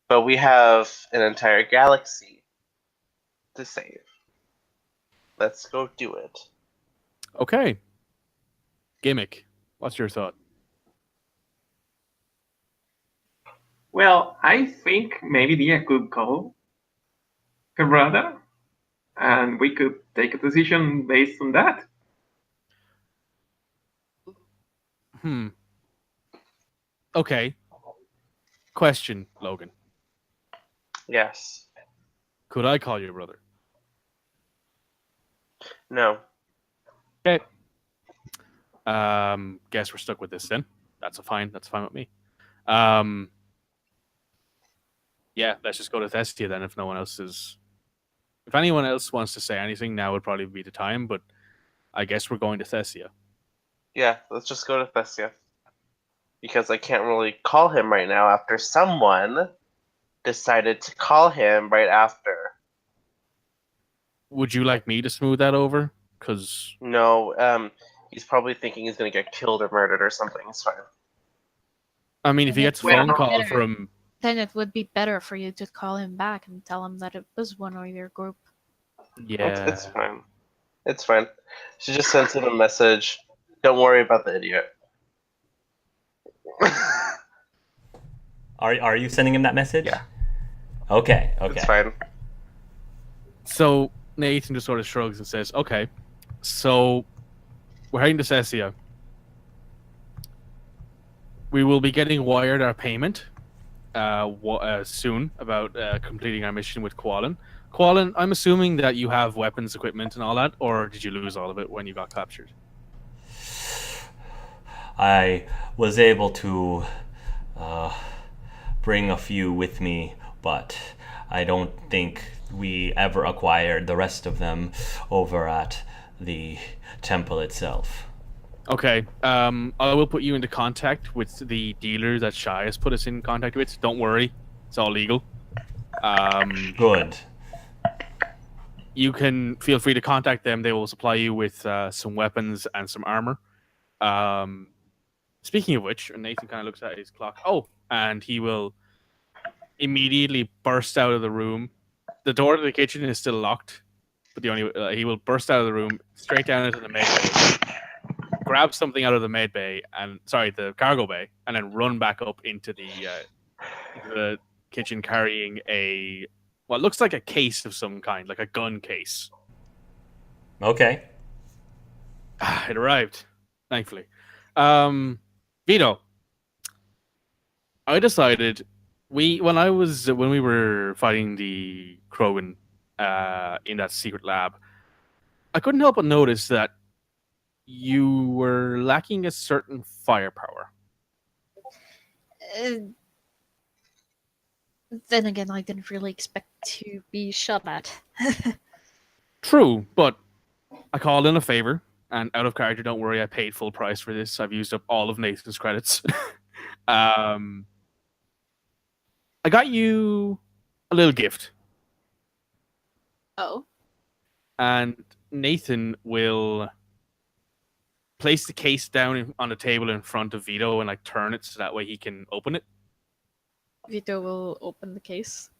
But we have an entire galaxy to save. Let's go do it. Okay. Gimmick. What's your thought? Well, I think maybe Dia could call her brother, and we could take a decision based on that. Okay. Question, Logan. Yes. Could I call your brother? No. Okay. Guess we're stuck with this then. That's fine with me. Yeah, let's just go to Thestia then. If anyone else wants to say anything, now would probably be the time. But I guess we're going to Thestia. Yeah, let's just go to Thessia. Because I can't really call him right now after someone decided to call him right after. Would you like me to smooth that over? Because No, he's probably thinking he's gonna get killed or murdered or something. It's fine. I mean, if he gets a phone call from, then it would be better for you to call him back and tell him that it was one of your group. yeah, It's fine. It's fine. She just sent him a message. Don't worry about the idiot. Are you sending him that message? Yeah. Okay. It's fine. So Nathan just sort of shrugs and says, "Okay, so we're heading to Thessia. We will be getting wired our payment soon about completing our mission with Quallen. Quallen, I'm assuming that you have weapons, equipment, and all that, or did you lose all of it when you got captured?" I was able to bring a few with me, but I don't think we ever acquired the rest of them over at the temple itself. Okay, I will put you into contact with the dealer that Shai has put us in contact with. Don't worry, it's all legal. Good. You can feel free to contact them. They will supply you with some weapons and some armor. Speaking of which, Nathan kind of looks at his clock. Oh, and he will immediately burst out of the room. The door to the kitchen is still locked, but he will burst out of the room, straight down into the med bay, grab something out of the the cargo bay, and then run back up into the kitchen carrying what looks like a case of some kind, like a gun case. Okay. It arrived, thankfully. Vito, I decided when we were fighting the Krogan in that secret lab, I couldn't help but notice that you were lacking a certain firepower. Then again, I didn't really expect to be shot at. True, but I called in a favor, and out of character, don't worry, I paid full price for this. I've used up all of Nathan's credits. I got you a little gift. Oh. And Nathan will place the case down on the table in front of Vito and turn it so that way he can open it. Vito will open the case.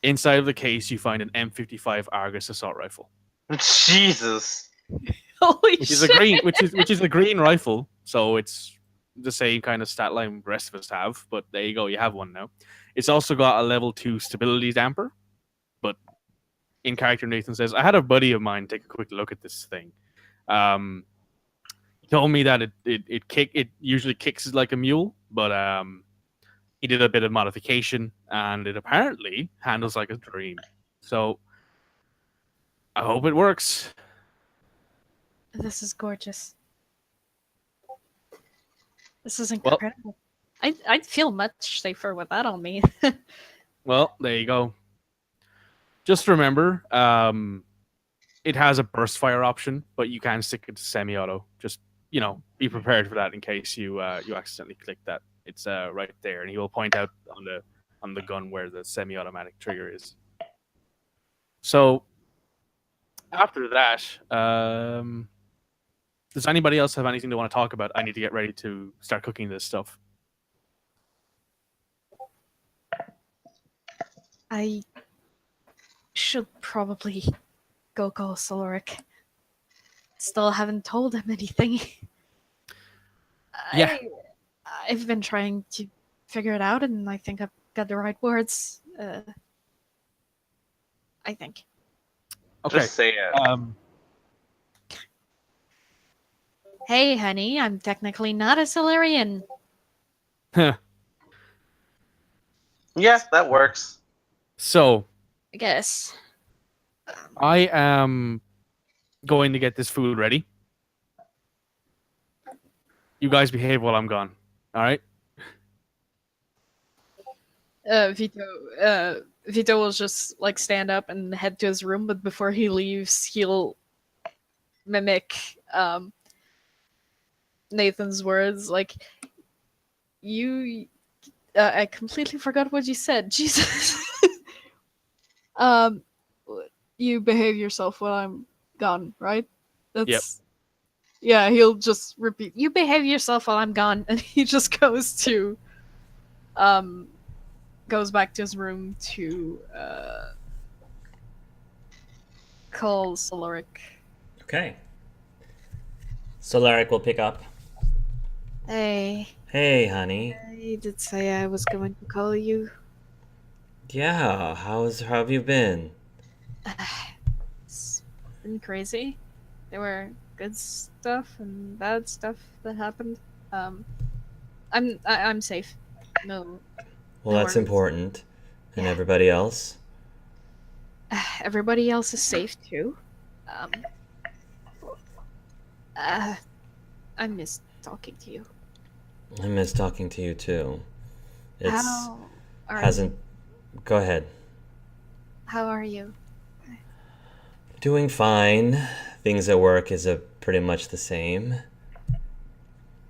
Inside of the case, you find an M55 Argus assault rifle. Jesus. Holy which shit! Is a green, which is a green rifle, so it's the same kind of stat line the rest of us have. But there you go, you have one now. It's also got a level 2 stability damper. But in character, Nathan says, "I had a buddy of mine take a quick look at this thing. He told me that it usually kicks like a mule, but he did a bit of modification, and it apparently handles like a dream. So I hope it works." This is gorgeous. This is incredible. I'd feel much safer with that on me. Well, there you go. Just remember, it has a burst fire option, but you can stick it to semi-auto. Just be prepared for that in case you accidentally click that. It's right there, and he will point out on the gun where the semi-automatic trigger is. So after that, does anybody else have anything they want to talk about? I need to get ready to start cooking this stuff. I should probably go call Solaric. Still haven't told him anything. Yeah. I've been trying to figure it out, and I think I've got the right words. I think. Okay. Just say it. Hey, honey, I'm technically not a Solarian. Yeah, that works. So I guess. I am going to get this food ready. You guys behave while I'm gone. All right. Vito will just like stand up and head to his room, but before he leaves, he'll mimic Nathan's words. Like, you, I completely forgot what you said. Jesus. um, you behave yourself while I'm gone, right? That's. Yep. Yeah, he'll just repeat. You behave yourself while I'm gone, and he just goes to, goes back to his room to call Solaric. Okay. Solaric will pick up. Hey, Hey, honey. I did say I was going to call you. Yeah, how have you been? It's been crazy. There were good stuff and bad stuff that happened. I'm safe. No, Well, no that's worries. important. And Yeah. everybody else? Everybody else is safe too. Um, I miss talking to you. I miss talking to you too. It's How are hasn't. Go ahead. How are you? Doing fine. Things at work is pretty much the same.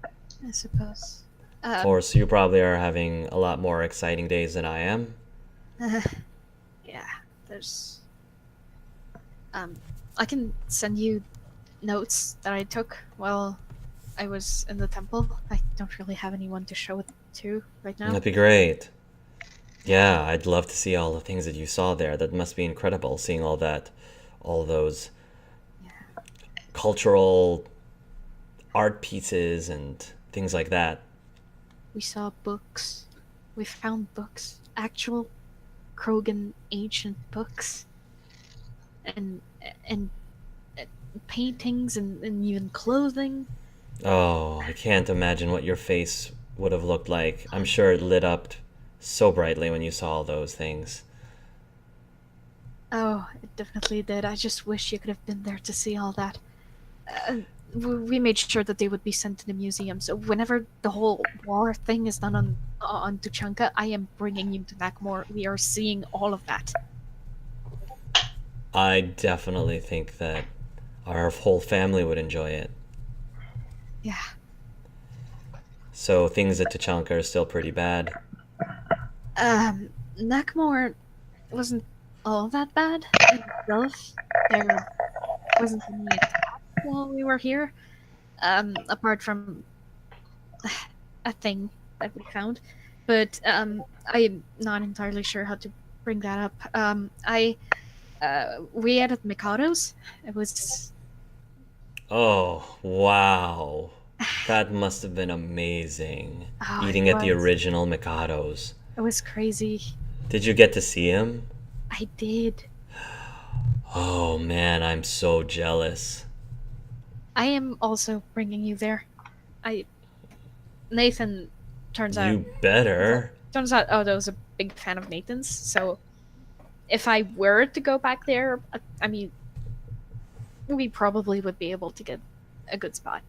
I suppose. Of course, you probably are having a lot more exciting days than I am. Yeah, there's. I can send you notes that I took while I was in the temple. I don't really have anyone to show it to right now. That'd be great. Yeah, I'd love to see all the things that you saw there. That must be incredible, seeing all those cultural art pieces and things like that. We saw books. We found books. Actual Krogan ancient books. And paintings and even clothing. Oh, I can't imagine what your face would have looked like. I'm sure it lit up so brightly when you saw all those things. Oh, it definitely did. I just wish you could have been there to see all that. We made sure that they would be sent to the museum. So whenever the whole war thing is done on Tuchanka, I am bringing you to Nakmor. We are seeing all of that. I definitely think that our whole family would enjoy it. Yeah. So things at Tachanka are still pretty bad. Nakmor wasn't all that bad in itself. There wasn't any attack while we were here. Apart from a thing that we found. But I'm not entirely sure how to bring that up. We ate at Mikado's. It was. Oh, wow. That must have been amazing. Oh, Eating it at the was. original Mikado's. It was crazy. Did you get to see him? I did. Oh man, I'm so jealous. I am also bringing you there. Nathan turns out. You better. Turns out Odo was a big fan of Nathan's, so if I were to go back there, I mean, we probably would be able to get a good spot.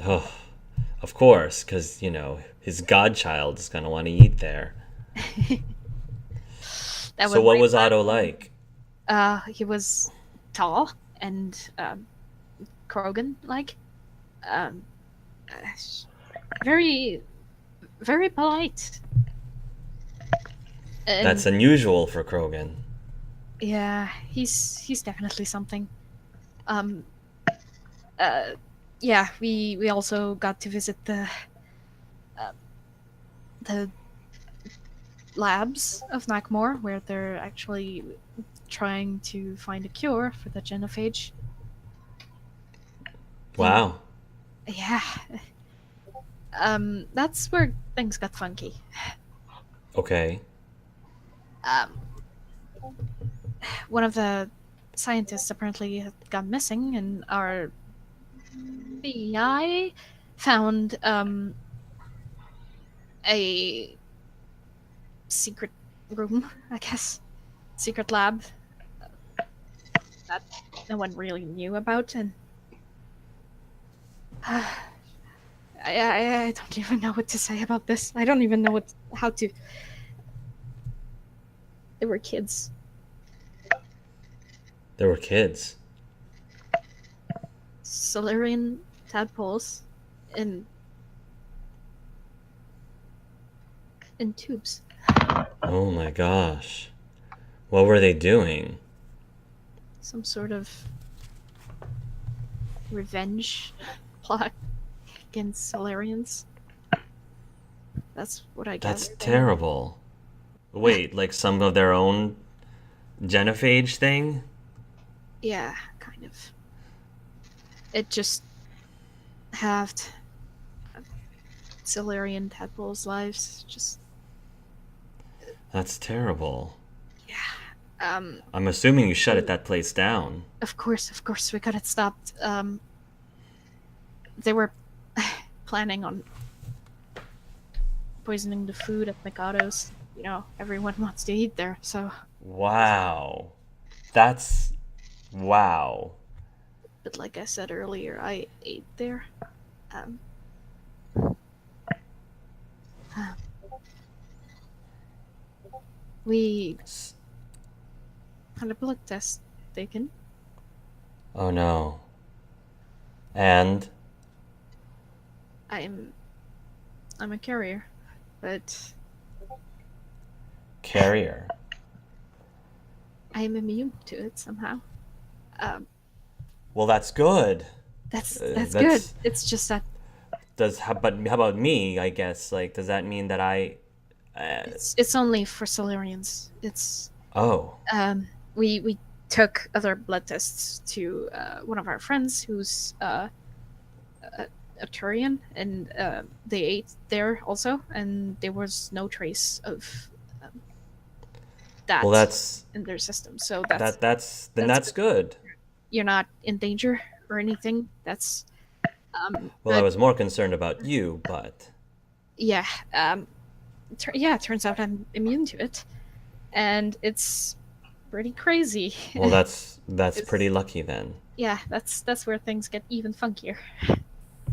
Oh, of course, because, his godchild is going to want to eat there. So what was Otto like? He was tall and Krogan-like. Very, very polite. And That's unusual for Krogan. yeah, he's definitely something. Yeah, we also got to visit the labs of Macmore where they're actually trying to find a cure for the genophage. Wow. Yeah. That's where things got funky. Okay. Um, one of the scientists apparently had gone missing, and our BI found a secret room, I guess, secret lab that no one really knew about, and I don't even know what to say about this. I don't even know how to. They were kids. There were kids. Solarian tadpoles in tubes. Oh my gosh. What were they doing? Some sort of revenge plot against Solarians. That's what I That's gathered. terrible. Wait, like some of their own genophage thing? Yeah, kind of. It just halved Solarian tadpoles' lives. Just That's terrible. um. I'm assuming you shut that place down. Of course, we got it stopped. They were planning on poisoning the food at Mikado's. You know, everyone wants to eat there, so. Wow. That's... Wow. But like I said earlier, I ate there. Um. We had a blood test taken. Oh no. And? I'm a carrier, but Carrier. I'm immune to it somehow. Well, that's good. That's that's- good. It's just that But how about me, I guess? Like, does that mean that I... it's only for Solarians. It's Oh. we took other blood tests to one of our friends who's a Turian, and they ate there also, and there was no trace of that Well, that's... in their system. So that's That's good. you're not in danger or anything. That's Well, I but was more concerned about you, but... yeah, it turns out I'm immune to it, and it's pretty crazy. Well, that's It's- pretty lucky then. Yeah, that's where things get even funkier.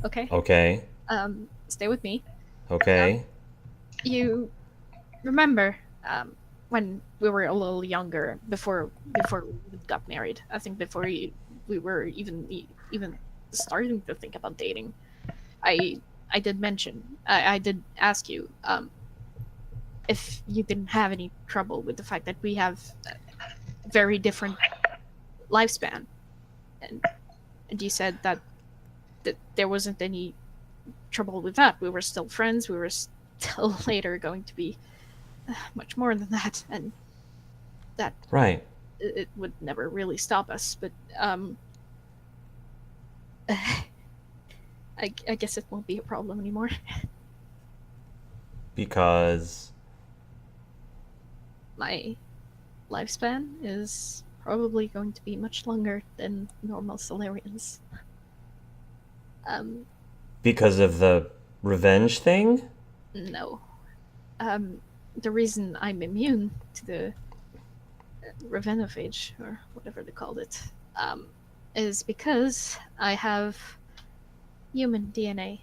Okay. Okay. Stay with me. Okay. You remember when we were a little younger, before we got married? I think before we were even starting to think about dating. I did mention, I did ask you if you didn't have any trouble with the fact that we have a very different lifespan, and you said that there wasn't any trouble with that. We were still friends. We were still later going to be much more than that, and that Right. it would never really stop us. But I guess it won't be a problem anymore. Because... My lifespan is probably going to be much longer than normal Solarians. Because of the revenge thing? No. The reason I'm immune to the Revenophage, or whatever they called it, is because I have human DNA.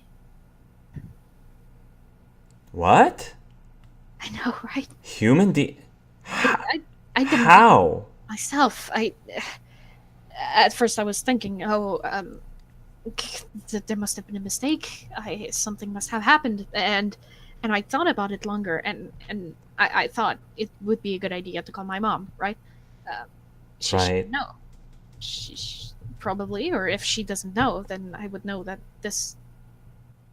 What? I know, right? Human I didn't How? myself. At first I was thinking, there must have been a mistake. Something must have happened, and I thought about it longer, and I thought it would be a good idea to call my mom, right? She Right. should know. She probably, or if she doesn't know, then I would know that this.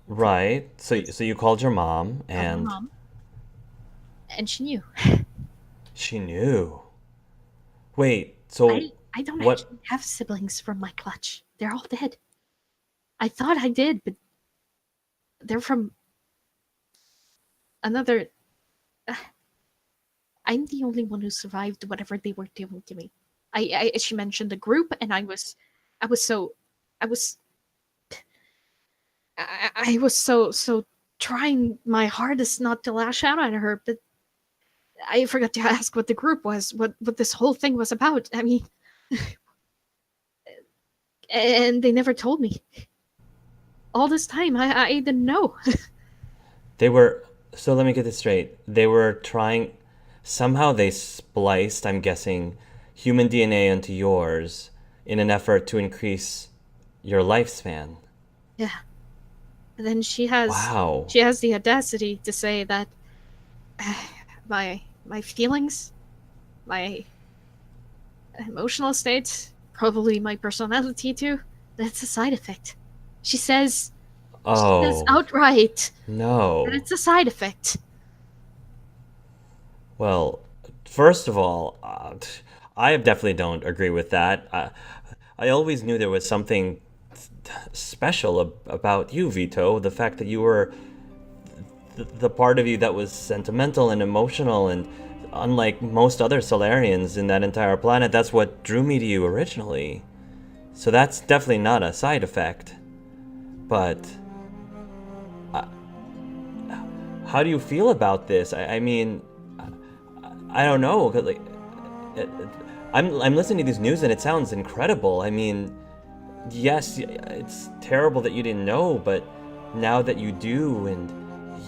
Right. So you called your mom, Called my and mom. And she knew. She knew. Wait, so I don't what? actually have siblings from my clutch. They're all dead. I thought I did, but they're from another. I'm the only one who survived whatever they were doing to me. She mentioned the group, and I was so, I was, I was so trying my hardest not to lash out at her, but I forgot to ask what the group was, what this whole thing was about. I mean, and they never told me. All this time, I didn't know. They were. So let me get this straight. They were trying. Somehow they spliced, I'm guessing, human DNA into yours in an effort to increase your lifespan. Yeah. And then she has Wow. the audacity to say that my feelings, my emotional state, probably my personality too, that's a side effect. She says Oh, outright that no. it's a side effect. Well, first of all, I definitely don't agree with that. I always knew there was something special about you, Vito. The fact that you were the part of you that was sentimental and emotional, and unlike most other Solarians in that entire planet, that's what drew me to you originally. So that's definitely not a side effect. But how do you feel about this? I mean, I don't know. 'Cause, like, I'm listening to this news and it sounds incredible. I mean, yes, it's terrible that you didn't know, but now that you do, and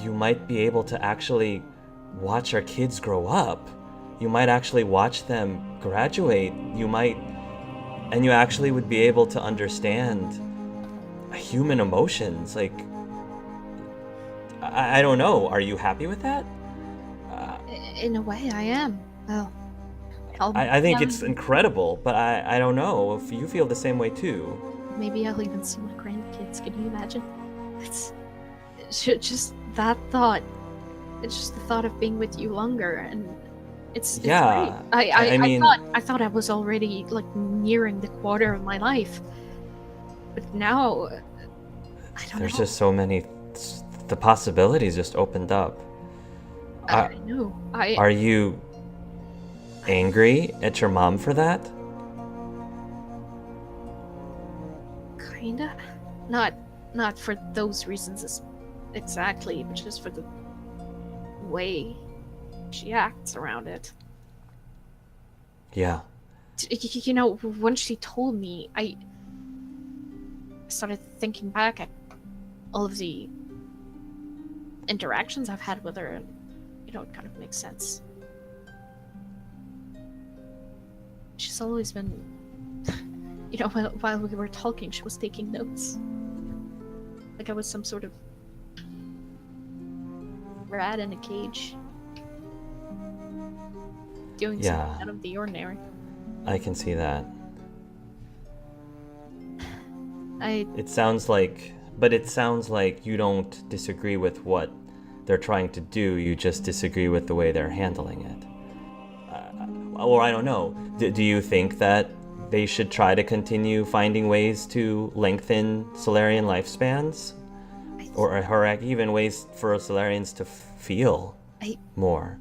you might be able to actually watch our kids grow up. You might actually watch them graduate. And you actually would be able to understand human emotions. Like, I don't know. Are you happy with that? In a way, I am. Well, I think it's incredible, but I don't know if you feel the same way too. maybe I'll even see my grandkids. Can you imagine? It's just that thought. It's just the thought of being with you longer, and it's Yeah, great. I mean, I thought I was already like nearing the quarter of my life, but now I don't there's know. just so many. The possibilities just opened up. I know. Are you angry at your mom for that? Kinda. Not for those reasons exactly, but just for the way she acts around it. Yeah. You know, when she told me, I started thinking back at all of the interactions I've had with her, and you know, it kind of makes sense. She's always been, you know, while we were talking, she was taking notes. Like I was some sort of rat in a cage. Doing something out of the ordinary. I can see that. It sounds like you don't disagree with what they're trying to do, you just disagree with the way they're handling it. Or I don't know. Do you think that they should try to continue finding ways to lengthen Solarian lifespans? Or even ways for Solarians to feel more?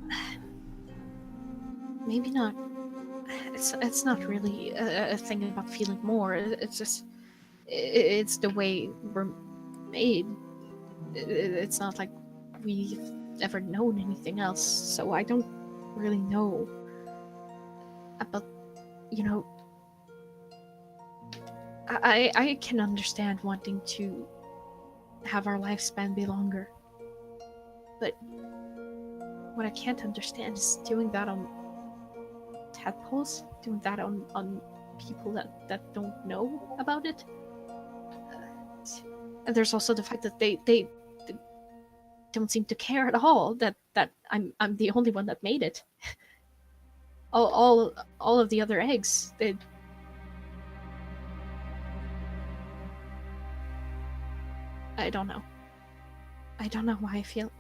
Maybe not. It's not really a thing about feeling more. It's just it's the way we're made. It's not like we've ever known anything else, so I don't really know about, you know, I can understand wanting to have our lifespan be longer, but what I can't understand is doing that on tadpoles, doing that on people that don't know about it. And there's also the fact that they don't seem to care at all that I'm the only one that made it. All of the other eggs, I don't know. I don't know why I feel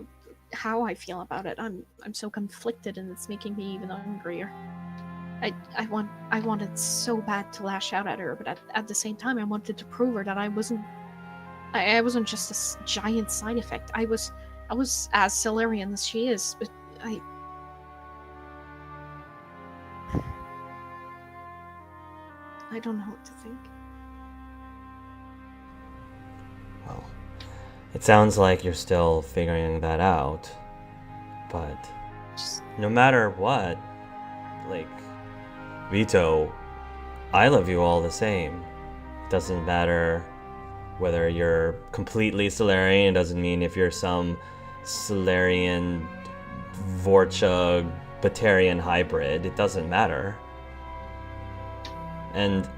how I feel about it. I'm so conflicted, and it's making me even angrier. I wanted so bad to lash out at her, but at the same time, I wanted to prove her that I wasn't just a giant side effect. I was as Solarian as she is, but I don't know what to think. Well, it sounds like you're still figuring that out, but Just, no matter what, like, Vito, I love you all the same. It doesn't matter whether you're completely Solarian. It doesn't mean if you're some Solarian Vorcha Batarian hybrid. It doesn't matter. And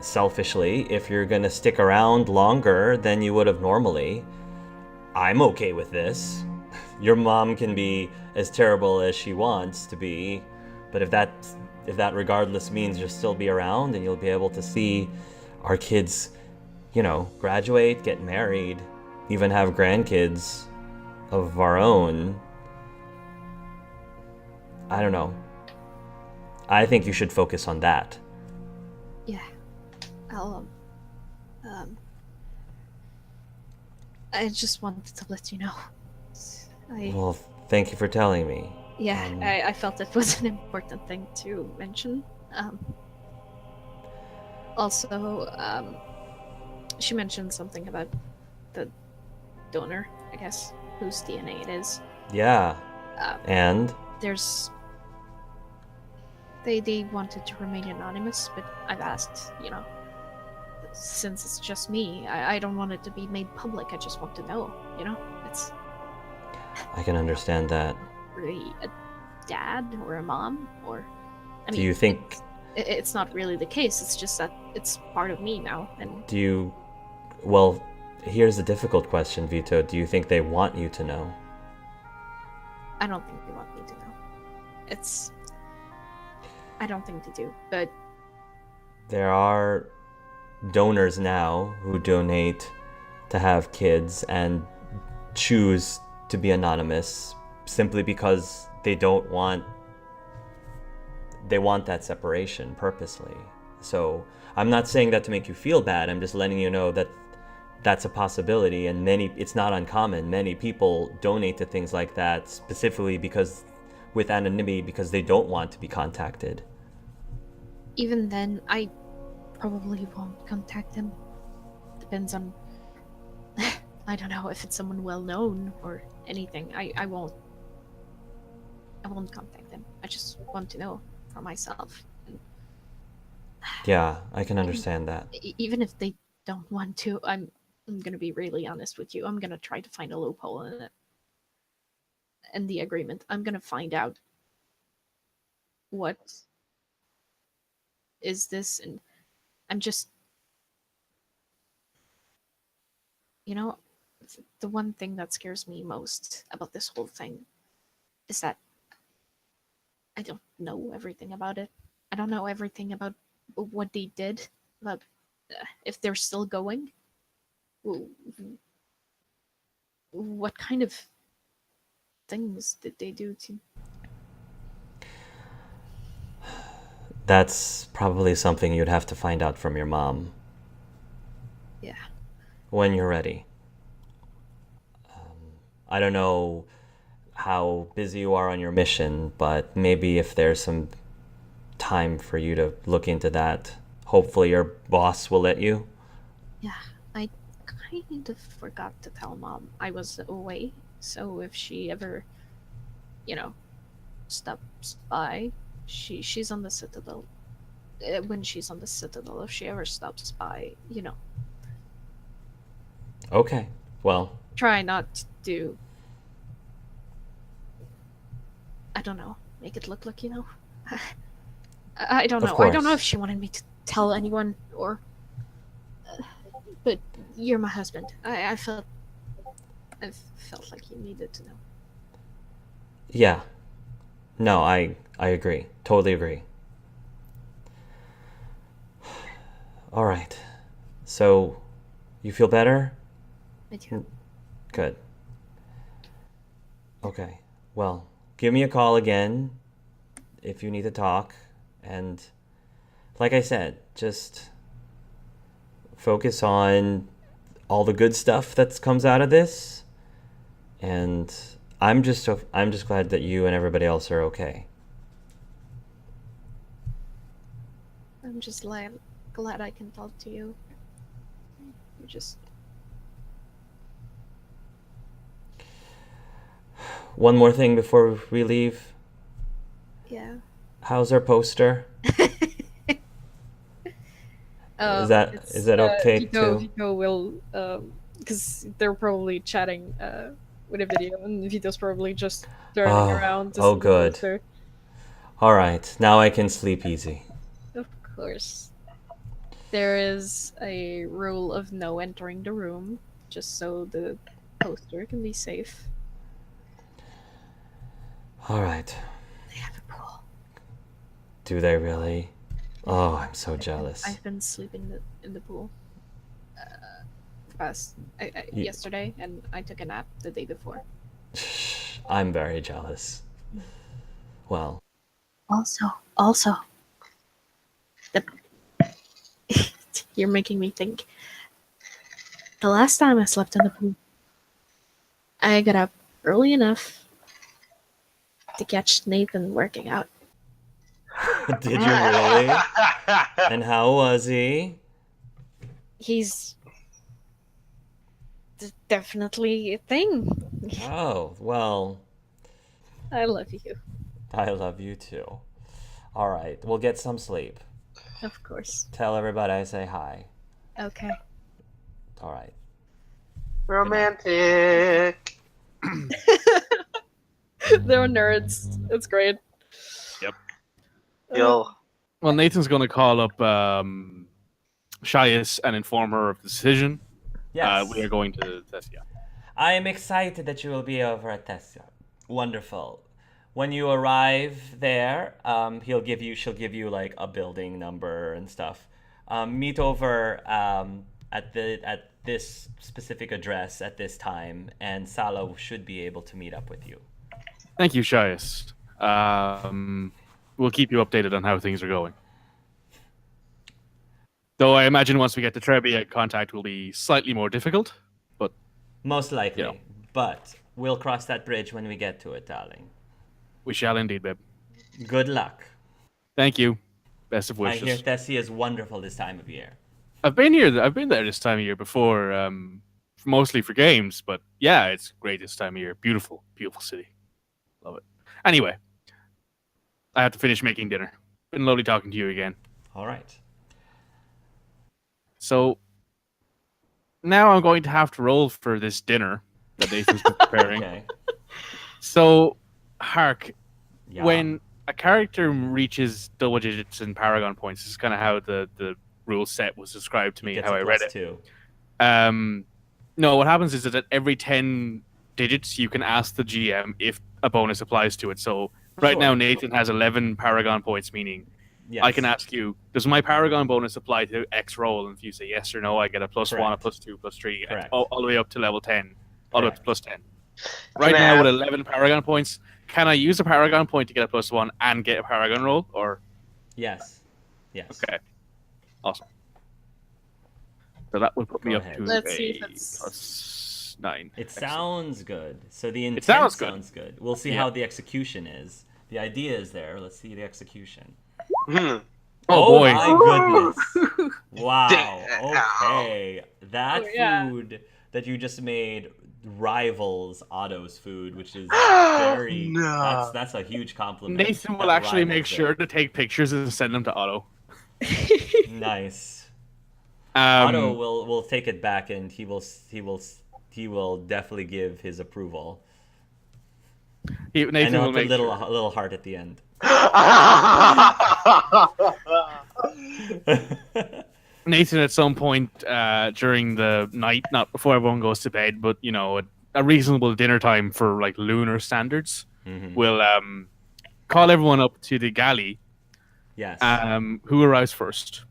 selfishly, if you're gonna stick around longer than you would have normally, I'm okay with this. Your mom can be as terrible as she wants to be, but if that regardless means you'll still be around and you'll be able to see our kids, graduate, get married, even have grandkids of our own, I don't know. I think you should focus on that. yeah, I'll I just wanted to let you know. Well, thank you for telling me. Yeah, I felt it was an important thing to mention. Also, she mentioned something about the donor, I guess, whose DNA it is. Yeah. And? There's... They wanted to remain anonymous, but I've asked, since it's just me, I don't want it to be made public. I just want to know, It's... I can understand that. Really a dad or a mom, or... Do you think... It's not really the case, it's just that it's part of me now, and... Do you... Well, here's the difficult question, Vito. Do you think they want you to know? I don't think they want me to know. I don't think they do, but... There are donors now who donate to have kids and choose to be anonymous simply because they want that separation purposely. So I'm not saying that to make you feel bad. I'm just letting you know that that's a possibility, and it's not uncommon. Many people donate to things like that specifically with anonymity because they don't want to be contacted. Even then, I probably won't contact him. Depends on... I don't know if it's someone well-known or anything. I won't contact them. I just want to know for myself. Yeah, I can understand that. Even if they don't want to, I'm gonna be really honest with you. I'm gonna try to find a loophole in it. In the agreement. I'm gonna find out what is this, and I'm just... the one thing that scares me most about this whole thing is that I don't know everything about it. I don't know everything about what they did, about if they're still going. What kind of things did they do to... That's probably something you'd have to find out from your mom. Yeah. When you're ready. I don't know how busy you are on your mission, but maybe if there's some time for you to look into that, hopefully your boss will let you. Yeah, I kind of forgot to tell Mom I was away, so if she ever, stops by, she's on the Citadel. When she's on the Citadel, if she ever stops by, Okay, well... Try not to... I don't know, make it look like, I don't know. I don't know if she wanted me to tell anyone, or... but you're my husband. I felt like you needed to know. Yeah. No, I agree. Totally agree. All right. So, you feel better? I do. Good. Okay. Well, give me a call again if you need to talk. And like I said, just focus on all the good stuff that comes out of this. And I'm just glad that you and everybody else are okay. I'm just glad I can talk to you. You just One more thing before we leave. yeah. How's our poster? Is that okay too? Vito will because they're probably chatting with a video, and Vito's probably just turning around to see the good. poster. All right, now I can sleep easy. Of course. There is a rule of no entering the room, just so the poster can be safe. All right. They have a pool. Do they really? Oh, I'm so jealous. I've been sleeping in the pool yesterday, and I took a nap the day before. I'm very jealous. Well. Also, you're making me think. The last time I slept in the pool, I got up early enough to catch Nathan working out. Did you really? And how was he? He's definitely a thing. Oh, well, I love you. I love you too. All right, we'll get some sleep. Of course. Tell everybody I say hi. Okay. All right. Romantic. They're nerds. It's great. Yep. You'll. Well, Nathan's going to call up Shias and inform her of the decision. Yes. We are going to Tessia. I am excited that you will be over at Tessia. Wonderful. When you arrive there, she'll give you like a building number and stuff. Meet over at this specific address at this time, and Sala should be able to meet up with you. Thank you, Shias. We'll keep you updated on how things are going. Though I imagine once we get to Trebia, contact will be slightly more difficult, but... Most likely. Yeah. But we'll cross that bridge when we get to it, darling. We shall indeed, babe. Good luck. Thank you. Best of I wishes. hear Tessia is wonderful this time of year. I've been there this time of year before, mostly for games, but yeah, it's great this time of year. Beautiful, beautiful city. Love it. Anyway, I have to finish making dinner. Been lovely talking to you again. All right. So now I'm going to have to roll for this dinner that Nathan's been preparing. Okay. So, Hark, Yeah. when a character reaches double digits in Paragon points, this is kind of how the rule set was described to me, Gets how a I read plus it. 2. No, what happens is that at every 10 digits, you can ask the GM if a bonus applies to it. So right Sure. now, Nathan has 11 Paragon points, meaning Yes. I can ask you, does my Paragon bonus apply to X roll? And if you say yes or no, I get a +1, a Correct. +2, +3, Correct. all the way up to level 10, all the way up to Correct. +10. Right Can I now, with ask- 11 Paragon points, can I use a Paragon point to get a +1 and get a Paragon roll? Or Yes. Yes. okay, awesome. So that would put me Go up ahead. to Let's see if a it's- +9. It Excellent. sounds good. So the intent sounds good. sounds good. We'll see Yeah. how the execution is. The idea is there. Let's see the execution. Hmm. Oh boy. My goodness. Wow. Damn. Okay. That Oh, yeah. food that you just made rivals Otto's food, which is very No. that's a huge compliment. Nathan will That actually make rivals it. sure to take pictures and send them to Otto. Nice. Um, Otto will take it back, and he will definitely give his approval. Nathan And he'll will put make a sure. little heart at the end. Nathan at some point during the night, not before everyone goes to bed, but you know, a reasonable dinner time for like lunar standards, Mhm. will call everyone up to the galley. Yes. Who arrives first?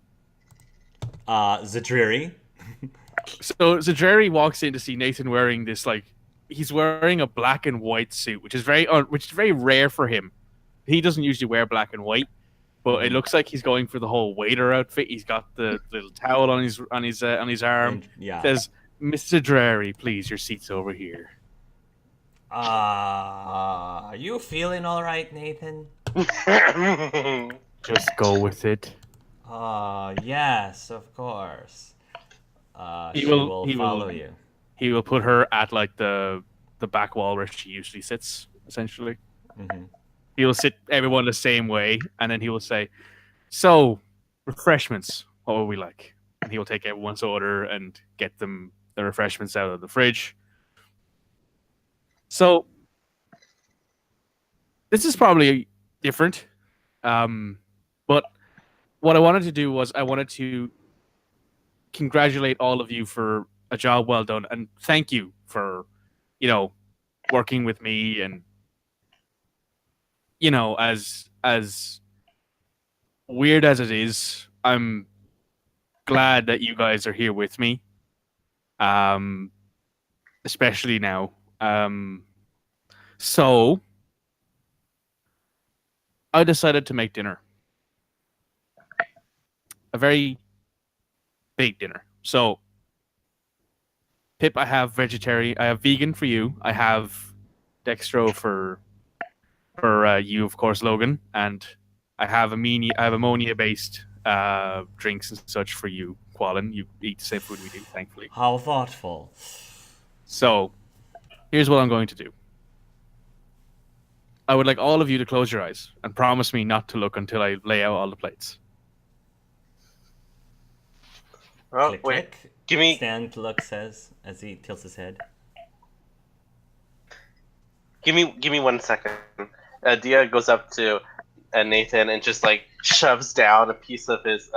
Zadriri. So Zadreri walks in to see Nathan wearing this like he's wearing a black and white suit, which is very rare for him. He doesn't usually wear black and white, but it looks like he's going for the whole waiter outfit. He's got the little towel on his arm. Yeah. Says, "Mr. Drary, please, your seat's over here." Are you feeling all right, Nathan? Just go with it. Yes, of course. He She will- will he will- follow you. He will put her at like the back wall where she usually sits, essentially. Mhm. He will sit everyone the same way, and then he will say, "So, refreshments, what would we like?" And he will take everyone's order and get them the refreshments out of the fridge. So, this is probably different. But what I wanted to do was I wanted to congratulate all of you for a job well done, and thank you for, working with me, and as weird as it is, I'm glad that you guys are here with me. Especially now. So I decided to make dinner. A very big dinner. So Pip, I have vegetarian. I have vegan for you. I have dextro for you, of course, Logan, and I have ammonia-based drinks and such for you, Quallen. You eat the same food we do, thankfully. How thoughtful. So, here's what I'm going to do. I would like all of you to close your eyes and promise me not to look until I lay out all the plates. Oh, Click, wait. click. Give me. Stand look says as he tilts his head. Give me 1 second. Dia goes up to Nathan and just like shoves down a piece of his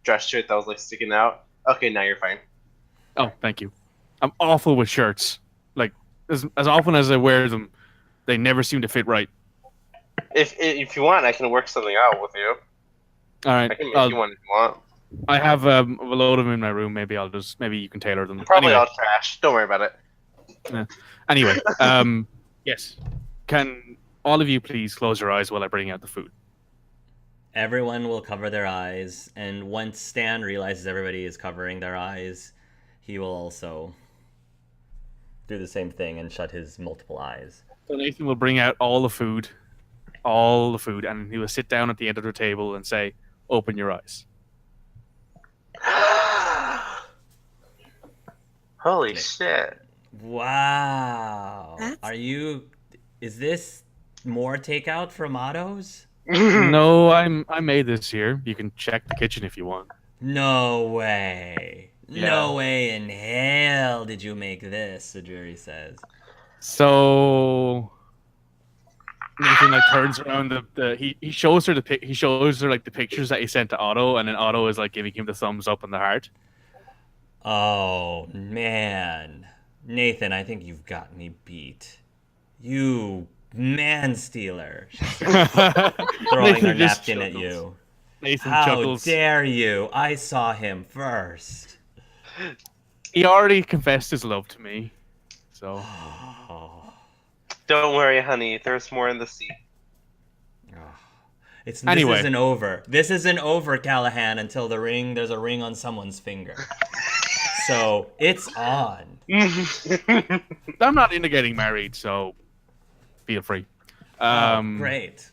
dress shirt that was like sticking out. Okay, now you're fine. Oh, thank you. I'm awful with shirts. Like, as often as I wear them, they never seem to fit right. If you want, I can work something out with you. All right. I can make you one if you want. I have a load of them in my room. Maybe you can tailor them. Probably Anyway. all trash. Don't worry about it. Anyway, yes. Can all of you please close your eyes while I bring out the food? Everyone will cover their eyes, and once Stan realizes everybody is covering their eyes, he will also do the same thing and shut his multiple eyes. So Nathan will bring out all the food, and he will sit down at the end of the table and say, "Open your eyes." Holy Okay. shit. Wow. That's- Is this more takeout from Otto's? No, I made this here. You can check the kitchen if you want. No way. Yeah. No way in hell did you make this, the jury says. So Nathan like turns around he shows her like the pictures that he sent to Otto, and then Otto is like giving him the thumbs up and the heart. Oh, man. Nathan, I think you've got me beat. You man-stealer. She says, throwing her Nathan just napkin at chuckles. you. Nathan How chuckles. dare you? I saw him first. He already confessed his love to me. So Oh. Don't worry, honey. There's more in the sea. This Anyway. isn't over. This isn't over, Callahan, until there's a ring on someone's finger. So it's on. I'm not into getting married, so feel free. Oh, great.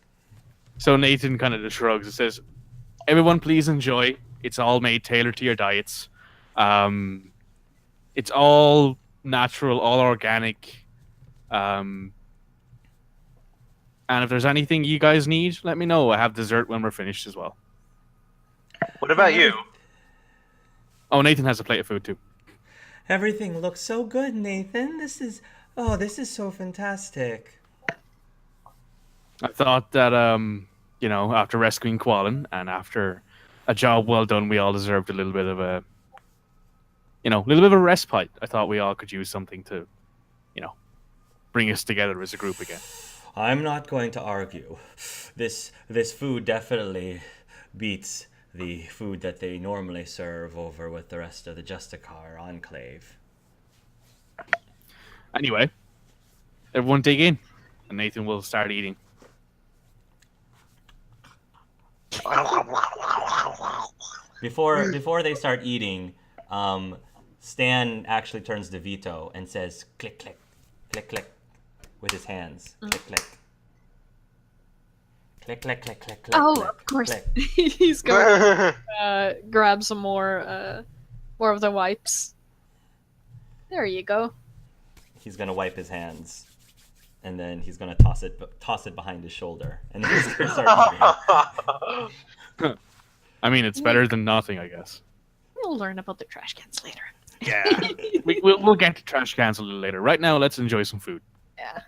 So Nathan kind of just shrugs and says, "Everyone, please enjoy. It's all made tailored to your diets. It's all natural, all organic. And if there's anything you guys need, let me know. I have dessert when we're finished as well." What about you? Oh, Nathan has a plate of food too. Everything looks so good, Nathan. This is so fantastic. I thought that, after rescuing Quallen and after a job well done, we all deserved a little bit of a respite. I thought we all could use something to, bring us together as a group again. I'm not going to argue. This food definitely beats the food that they normally serve over with the rest of the Justicar Enclave. Anyway, Everyone dig in, and Nathan will start eating. Before they start eating, Stan actually turns to Vito and says, "Click, click, click, click," with his hands. Click, click. Click, click, click, click, click. Oh, click, of course. click. He's going to grab some more of the wipes. There you go. He's gonna wipe his hands, and then he's gonna toss it behind his shoulder, and then he's gonna start eating. I mean, it's better than nothing, I guess. We'll learn about the trash cans later. Yeah. We'll get to trash cans a little later. Right now, let's enjoy some food. Yeah.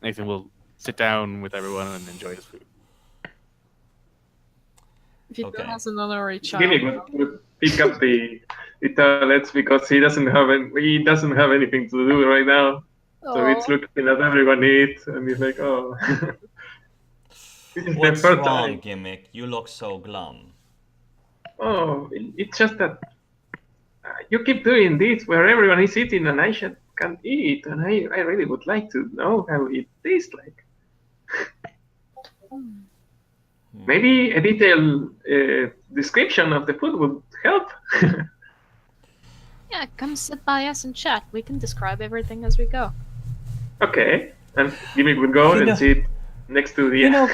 Nathan will sit down with everyone and enjoy his food. Vito Okay. has an honorary child. Gimmick would pick up the toilets because he doesn't have anything to do right now. So Aw. it's looking at everyone eat, and he's like, "Oh, this is What's the first wrong, time." Gimmick? You look so glum. Oh, it's just that you keep doing this where everyone is eating and I can't eat, and I really would like to know how it tastes like. Maybe a detailed description of the food would help. Yeah, come sit by us and chat. We can describe everything as we go. Okay, and Gimmick would go You know- and sit next to the. You know,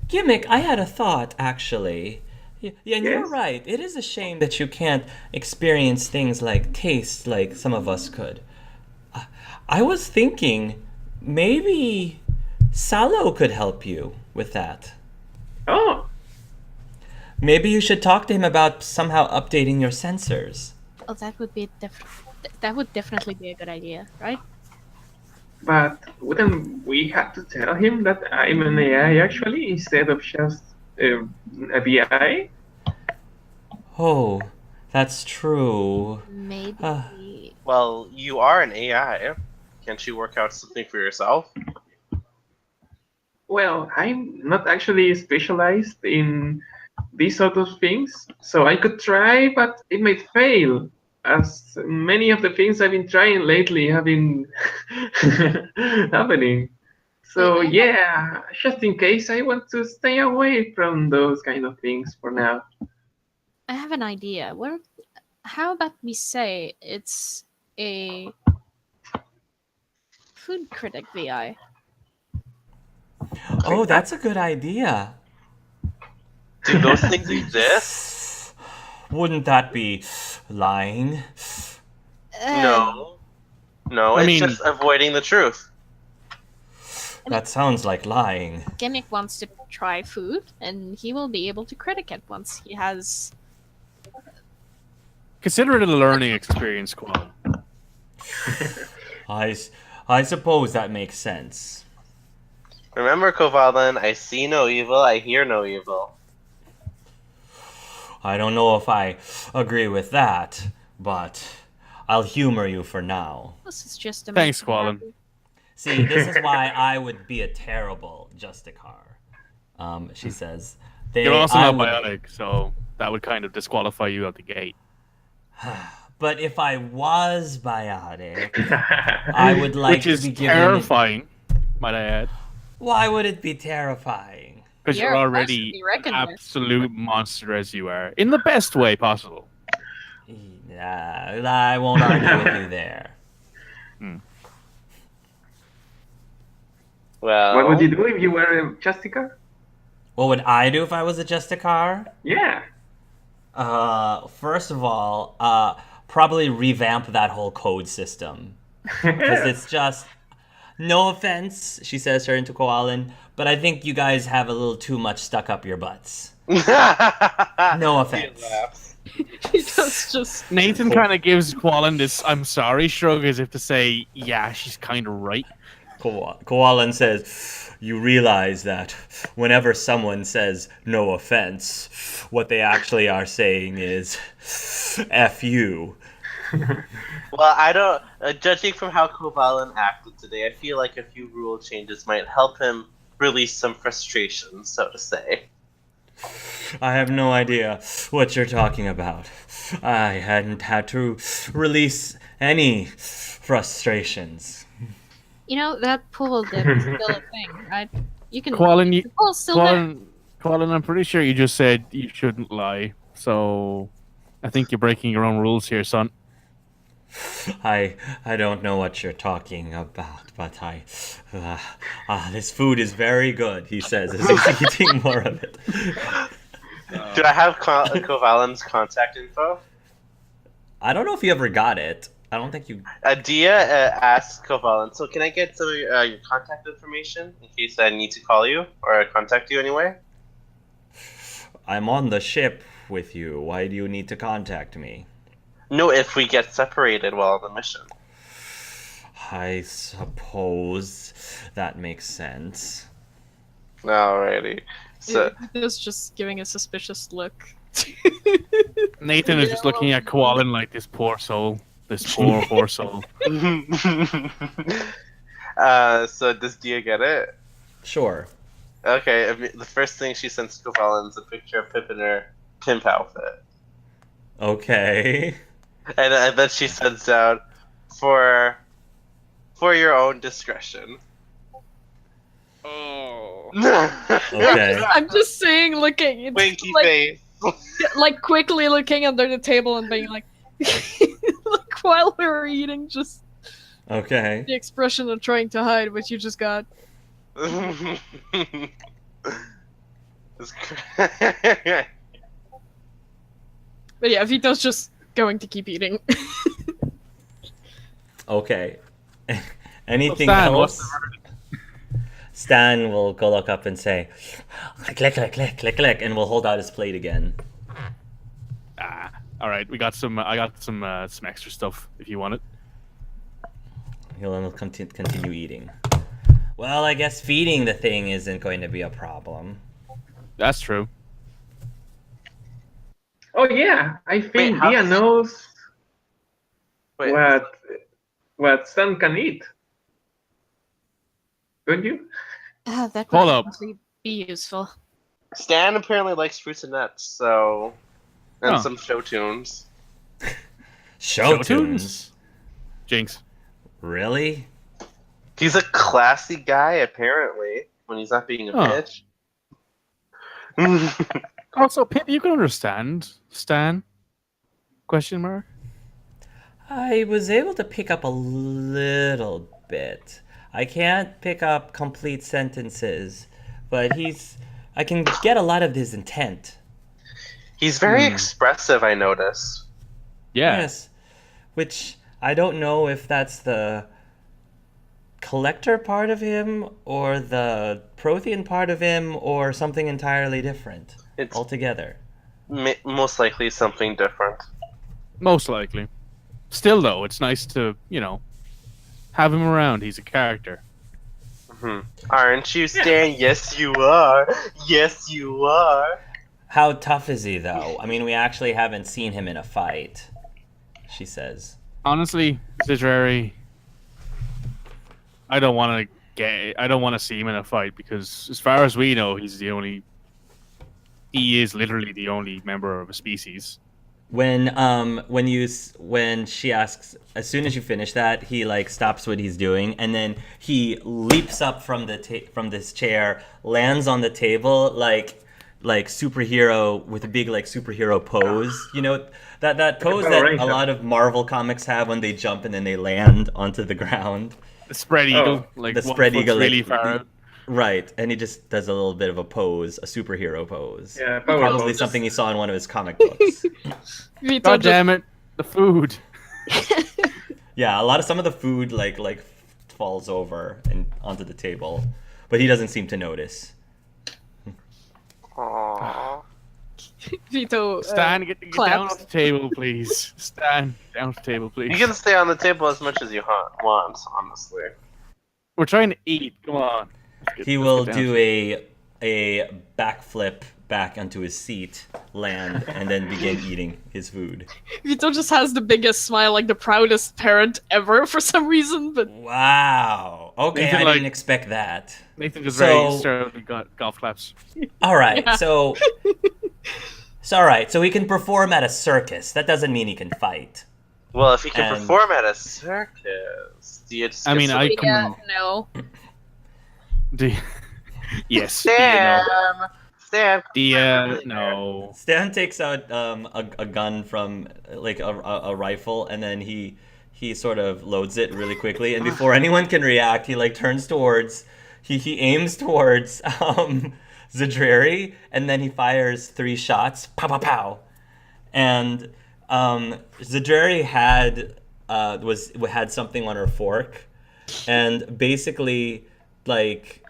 Gimmick, I had a thought, actually. Yeah, and you're Yes? right. It is a shame that you can't experience things like taste like some of us could. I was thinking maybe Salo could help you with that. Oh, Maybe you should talk to him about somehow updating your sensors. Oh, that would definitely be a good idea, right? but wouldn't we have to tell him that I'm an AI actually instead of just a BI? Oh, that's true. Maybe. Well, you are an AI. Can't you work out something for yourself? Well, I'm not actually specialized in these sort of things, so I could try, but it might fail, as many of the things I've been trying lately have been happening. So Wait, yeah, just in case, I want to stay away from those kind of things for now. I have an idea. How about we say it's a food critic VI? Oh, that's a good idea. Do those things exist? Wouldn't that be lying? No. No, I it's mean- just avoiding the truth. That sounds like lying. Gimmick wants to try food, and he will be able to critic it once he has. Consider it a learning experience, Qual. I suppose that makes sense. Remember, Kovalan, I see no evil, I hear no evil. I don't know if I agree with that, but I'll humor you for now. This is just a. Thanks, Quallen. See, this is why I would be a terrible Justicar. She says. You're also I not would- bionic, so that would kind of disqualify you out the gate. But if I was biotic, I would like Which is to be given. terrifying, might I add. Why would it be terrifying? Because You're you're a person to already be an reckoned with. absolute monster as you are. In the best way possible. Yeah, I won't argue with you there. Well, What would you do if you were a Justica? What would I do if I was a Justicar? Yeah. First of all, probably revamp that whole code system. Because it's just, no offense, she says, turning to Koalan, but I think you guys have a little too much stuck up your butts. No offense. He does just. Nathan kind of gives Quallen this I'm sorry shrug as if to say, yeah, she's kind of right. Koalan says, you realize that whenever someone says no offense, what they actually are saying is F you. Well, I don't. Judging from how Kovalan acted today, I feel like a few rule changes might help him release some frustration, so to say. I have no idea what you're talking about. I hadn't had to release any frustrations. You know, that pool dip is still a thing, right? You can. Qualin, The pool's still there. Qualin, I'm pretty sure you just said you shouldn't lie. So, I think you're breaking your own rules here, son. I don't know what you're talking about, but this food is very good, he says as he's eating more of it. Do I have Kovalin's contact info? I don't know if you ever got it. I don't think you... Dia asked Kovalin, so can I get some of your contact information in case I need to call you or contact you anyway? I'm on the ship with you. Why do you need to contact me? No, if we get separated while on the mission. I suppose that makes sense. Alrighty. So He's just giving a suspicious look. Nathan is just looking at Koalin like this poor soul. This poor soul. so does Dia get it? Sure. Okay, the first thing she sends to Kovalin is a picture of Pip in her pimp outfit. Okay. And then she sends down, for your own discretion. Oh. Okay. I'm just saying, looking, Winky like, face. like quickly looking under the table and being like, like while we were eating, just Okay. the expression of trying to hide what you just got. But yeah, Vito's just going to keep eating. Okay. Anything Stan, what's else? Stan will go look up and say, click, click, click, click, click, click, and will hold out his plate again. All right, we got some. I got some extra stuff if you want it. He'll continue eating. Well, I guess feeding the thing isn't going to be a problem. That's true. Oh yeah, I think how Dia does- knows Wait, what Stan can eat. Don't you? That would Hold up. probably be useful. Stan apparently likes fruits and nuts, so... And Huh. some show tunes. Show Show tunes? Jinx. Really? He's a classy guy, apparently, when he's not being a Huh. bitch. Also, Pip, you can understand Stan? Question mark. I was able to pick up a little bit. I can't pick up complete sentences, but I can get a lot of his intent. He's very expressive, I noticed. Yeah. Yes. Which I don't know if that's the collector part of him or the Prothean part of him or something entirely different It's altogether. most likely something different. Most likely. Still, though, it's nice to have him around. He's a character. Aren't you, Stan? Yes, you are. Yes, you are. How tough is he, though? I mean, we actually haven't seen him in a fight, she says. Honestly, Zidrari, I don't want to see him in a fight because, as far as we know, he is literally the only member of a species. When she asks, as soon as you finish that, he like stops what he's doing, and then he leaps up from from this chair, lands on the table like superhero with a big like superhero pose. You know that pose that a lot of Marvel comics have when they jump and then they land onto the ground. The spread eagle, like The one spread foot's eagle, really like, far out. Right, and he just does a little bit of a pose, a superhero pose. Yeah, power Probably pose. something he saw in one of his comic books. Vito God just damn it, the food. Yeah, some of the food like falls over and onto the table, but he doesn't seem to notice. Aww. Vito Stan, get down claps. off the table, please. Stan, down off the table, please. You can stay on the table as much as you want, honestly. We're trying to eat. Come on. He will do a backflip back onto his seat, land, and then begin eating his food. Vito just has the biggest smile, like the proudest parent ever for some reason, but Wow. Okay, Nathan, I like- didn't expect that. Nathan just So- very got golf claps. All right, Yeah. so all right, so he can perform at a circus. That doesn't mean he can fight. Well, if he can And- perform at a circus, do you just I mean, I Yeah, can. no. Do yes. Do you know? Stan, No. Stan takes out a gun from like a rifle, and then he sort of loads it really quickly, and before anyone can react, he like turns towards he aims towards Zadrari, and then he fires 3 shots, pow pow pow, and Zadrari had something on her fork, and basically like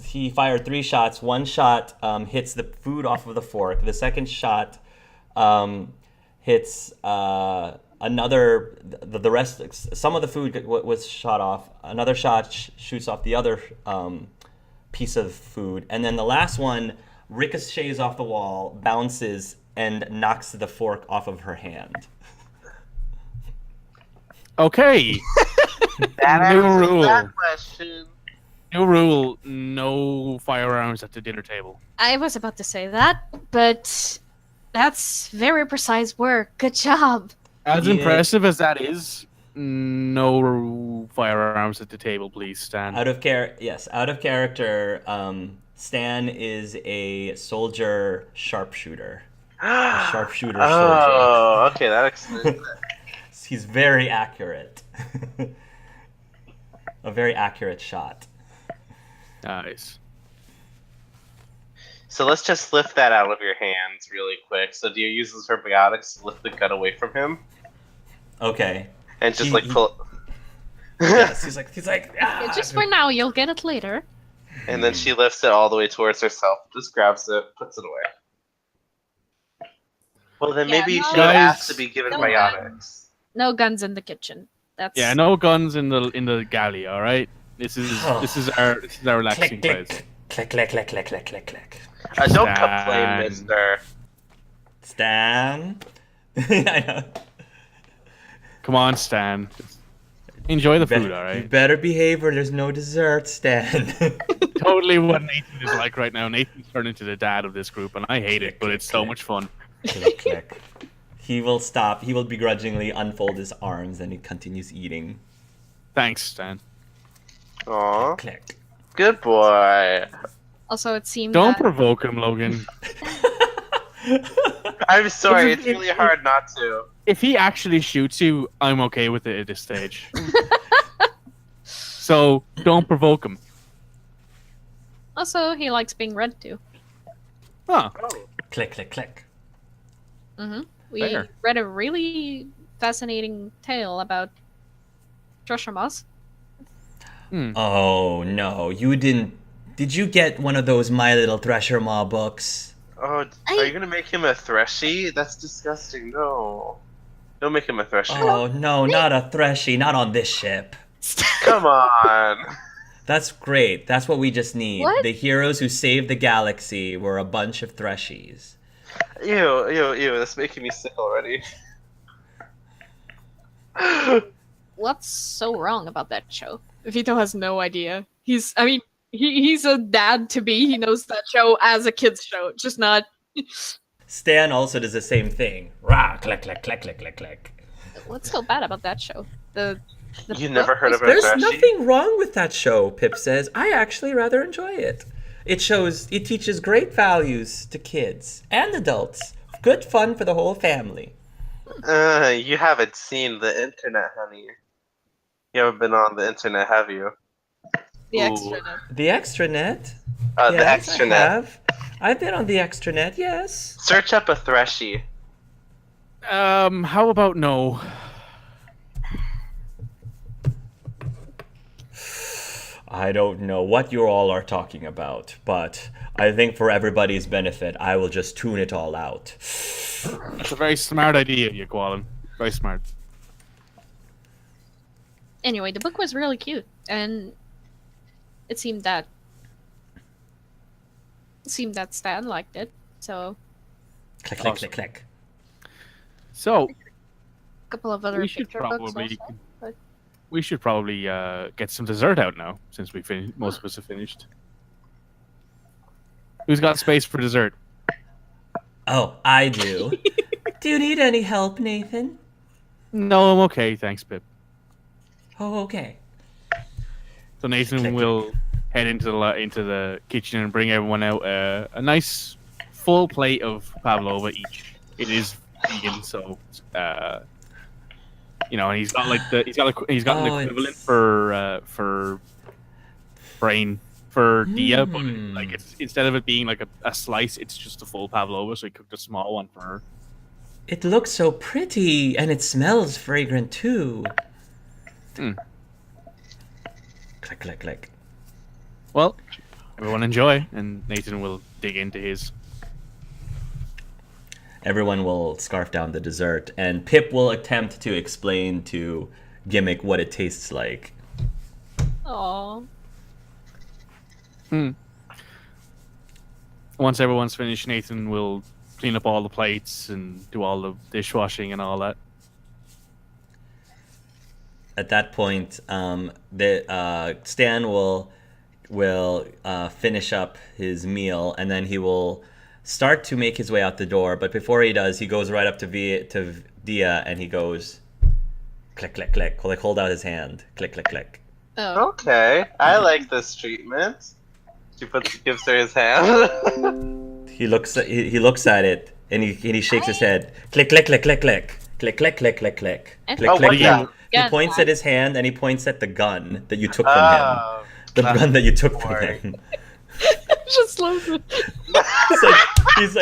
he fired 3 shots. One shot hits the food off of the fork. The second shot hits another. The rest, some of the food was shot off. Another shot shoots off the other piece of food, and then the last one ricochets off the wall, bounces, and knocks the fork off of her hand. Okay. that New answers rule. that question. New rule: no firearms at the dinner table. I was about to say that, but that's very precise work. Good job. As Yeah. impressive as that is, no firearms at the table, please, Stan. Out of character. Stan is a soldier sharpshooter. A sharpshooter soldier. Oh, okay, that explains that. He's very accurate. A very accurate shot. Nice. So let's just lift that out of your hands really quick. So Dia uses her biotics to lift the gun away from him Okay. and just He- pull. Yes, he's like Yeah, just for now, you'll get it later. And then she lifts it all the way towards herself, just grabs it, puts it away. Well, then Yeah, maybe no- she would Guys- ask to be given No, biotics. No guns in the kitchen. That's Yeah, no guns in the galley. All right. This is our relaxing click, place. click, click, click, click, click, click, click. Don't Stan. complain, mister. Stan. I know. Come on, Stan. Enjoy the Bet- food, all You right? better behave or there's no dessert, Stan. Totally what Nathan is like right now. Nathan's turned into the dad of this group, and I hate it, but it's so much fun. Click, click. He will stop. He will begrudgingly unfold his arms and he continues eating. Thanks, Stan. Aw, Click. good boy. also it seemed Don't that provoke him, Logan. I'm sorry, It's- it's really hard not to. If he actually shoots you, I'm okay with it at this stage. So don't provoke him. also he likes being read to. Huh. Click, click, click. We Fair. read a really fascinating tale about treasure moss. Oh no, you didn't. Did you get one of those My Little Thresher Maw books? Oh, are you gonna make him a Threshy? That's disgusting. No. Don't make him a Threshy. Oh no, not a Threshy, not on this ship. Come on. That's great. That's what we just need. What? The heroes who saved the galaxy were a bunch of Threshies. Ew, ew, ew. That's making me sick already. What's so wrong about that show? Vito has no idea. He's a dad to be. He knows that show as a kid's show, just not. Stan also does the same thing. Rah, click, click, click, click, click, click. What's so bad about that show? The You never heard of a There's Threshy? nothing wrong with that show, Pip says. I actually rather enjoy it. It teaches great values to kids and adults. Good fun for the whole family. You haven't seen the internet, honey. You haven't been on the internet, have you? The Ooh. extra. The extranet? The Yes, I extranet. have. I've been on the extranet, yes. Search up a Threshy. How about no? I don't know what you all are talking about, but I think for everybody's benefit, I will just tune it all out. That's a very smart idea, you Koalan. Very smart. Anyway, the book was really cute, and it seemed that Stan liked it. So Click, click, Awesome. click, click. So a couple of other we should picture books probably also. But we should probably get some dessert out now, since we most of us have finished. Who's got space for dessert? Oh, I do. Do you need any help, Nathan? No, I'm okay, thanks, Pip. Oh, okay. So Nathan Click. will head into the kitchen and bring everyone out a nice full plate of pavlova each. It is vegan, so and he's got an Oh, equivalent it's for brain for Dia, but Hmm. it's instead of it being like a slice, it's just a full pavlova. So he cooked a small one for her. It looks so pretty, and it smells fragrant too. Mm. Click, click, click. Well, everyone enjoy, and Nathan will dig into his. Everyone will scarf down the dessert, and Pip will attempt to explain to Gimmick what it tastes like. Aw. Once everyone's finished, Nathan will clean up all the plates and do all the dishwashing and all that. At that point, Stan will finish up his meal, and then he will start to make his way out the door. But before he does, he goes right up to Dia, and he goes, click, click, click. Like, hold out his hand. Click, click, click. Oh. Okay, I like this treatment. Gives her his hand. He looks at it, and he shakes his head. Click, click, click, click, click. Click, click, click, click, click. And- Click, Oh, click, what click. the- He Gun. points at his hand, and he points at the gun that you took from him. Oh, The gun that you took from boring. him. Just love it. He's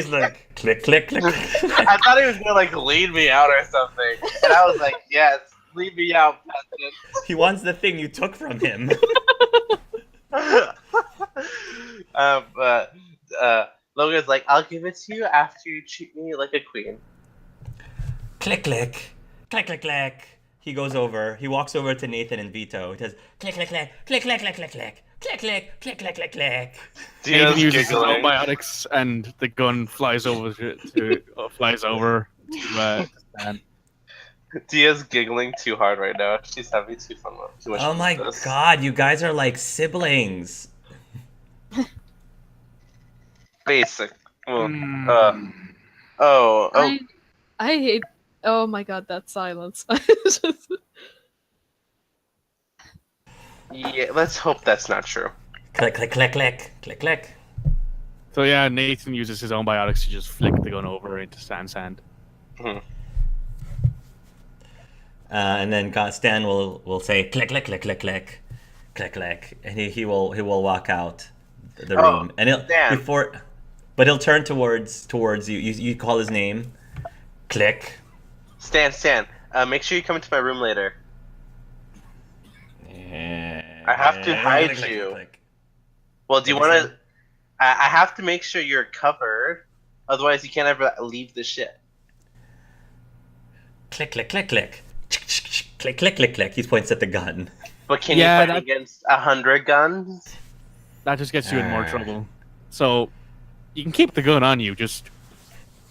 like, click, click, click. I thought he was gonna like lead me out or something, and I was like, "Yes, lead me out, peasant." He wants the thing you took from him. But Logan's like, "I'll give it to you after you treat me like a queen." Click, click, click, click, click. He goes over. He walks over to Nathan and Vito. He says, click, click, click, click, click, click, click, click, click, click, click, click, click, click. Nathan Dio's uses his giggling. antibiotics, and the gun flies over to Stan. Dia's giggling too hard right now. She's having too much Oh fun my with this. god, you guys are like siblings. Basic. Well, Mm. oh, I hate. Oh my god, that silence. yeah. Let's hope that's not true. Click, click, click, click, click, click. So yeah, Nathan uses his own biotics to just flick the gun over into Stan's hand. Mhm. And then Stan will say, click, click, click, click, click, click, click, and he will walk out the Oh, room, and Stan. but he'll turn towards you. You call his name. Click. Stan, make sure you come into my room later. I have to hide Click, click, you. click. Well, do you What is want to? I have to make sure you're covered. Otherwise, you can't ever leave the ship. Click, click, click, click. Click, click, click, click. He points at the gun. But can Yeah, you fight against 100 guns? That just gets you in more trouble. So you can keep the gun on you. Just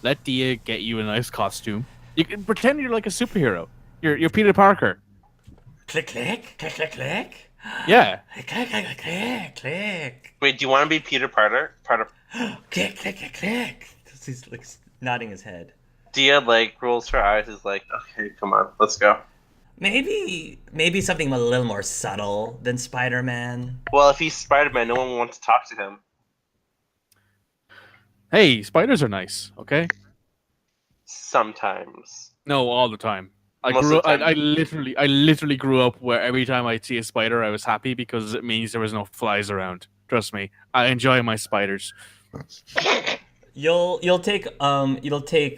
let Dia get you a nice costume. You can pretend you're like a superhero. You're Peter Parker. Click, click, click, click, click. Yeah. Click, click, click, click, click. Wait, do you want to be Peter Parker? Click, click, click, click. He's like nodding his head. Dia like rolls her eyes. Is like, okay, come on, let's go. Maybe something a little more subtle than Spider-Man. Well, if he's Spider-Man, no one wants to talk to him. Hey, spiders are nice. Okay. Sometimes. No, all the time. I Most grew of up. the I time. literally grew up where every time I'd see a spider, I was happy because it means there was no flies around. Trust me, I enjoy my spiders. You'll take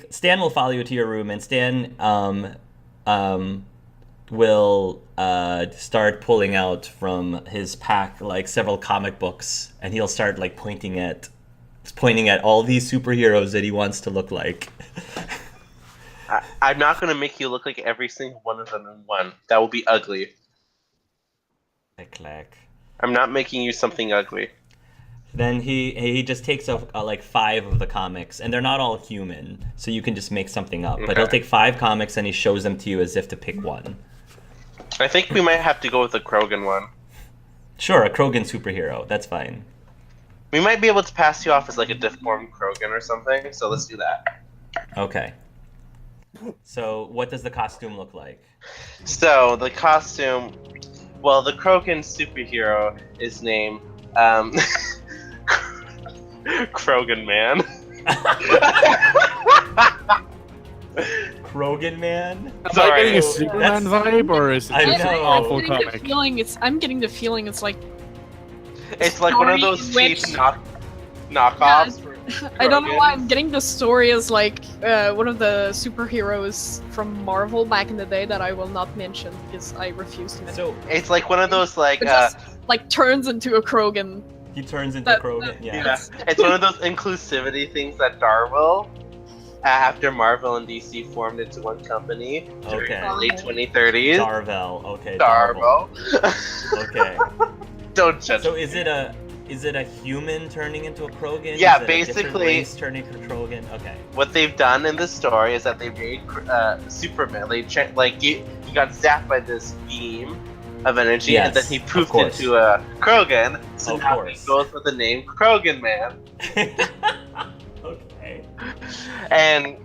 Stan will follow you to your room, and Stan will start pulling out from his pack like several comic books, and he'll start like pointing at all these superheroes that he wants to look like. I'm not gonna make you look like every single one of them in one. That will be ugly. Click, click. I'm not making you something ugly. Then he just takes like 5 of the comics, and they're not all human, so you can just make something up. But he'll Okay. take 5 comics and he shows them to you as if to pick one. I think we might have to go with the Krogan one. Sure, a Krogan superhero. That's fine. We might be able to pass you off as like a deformed Krogan or something. So let's do that. Okay. So, what does the costume look like? So the costume, well, the Krogan superhero is named Krogan Man. Krogan Man? Am I Sorry. getting a Superman vibe, or is it I just know. an awful I'm getting the comic? feeling I'm getting the feeling it's like It's like one of Story those in cheap which- knockoffs. for I don't know why I'm Krogans. getting the story as like one of the superheroes from Marvel back in the day that I will not mention because I refuse to mention. So, It's like one of those like It just like turns into a Krogan. he turns into That- Krogan? yeah, Yeah. it's one of those inclusivity things that Darwell, after Marvel and DC formed into one company during Okay. the late 2030s. Darvel. Okay. Darvel. Okay. Don't judge. So is it a human turning into a Krogan? Yeah, Is it a different basically- race turning into a Krogan. Okay. What they've done in this story is that they made Superman. He got zapped by this beam of energy, and then Yes, he of poofed course. into a Krogan. So Of now course. he goes with the name Krogan Man. Okay. And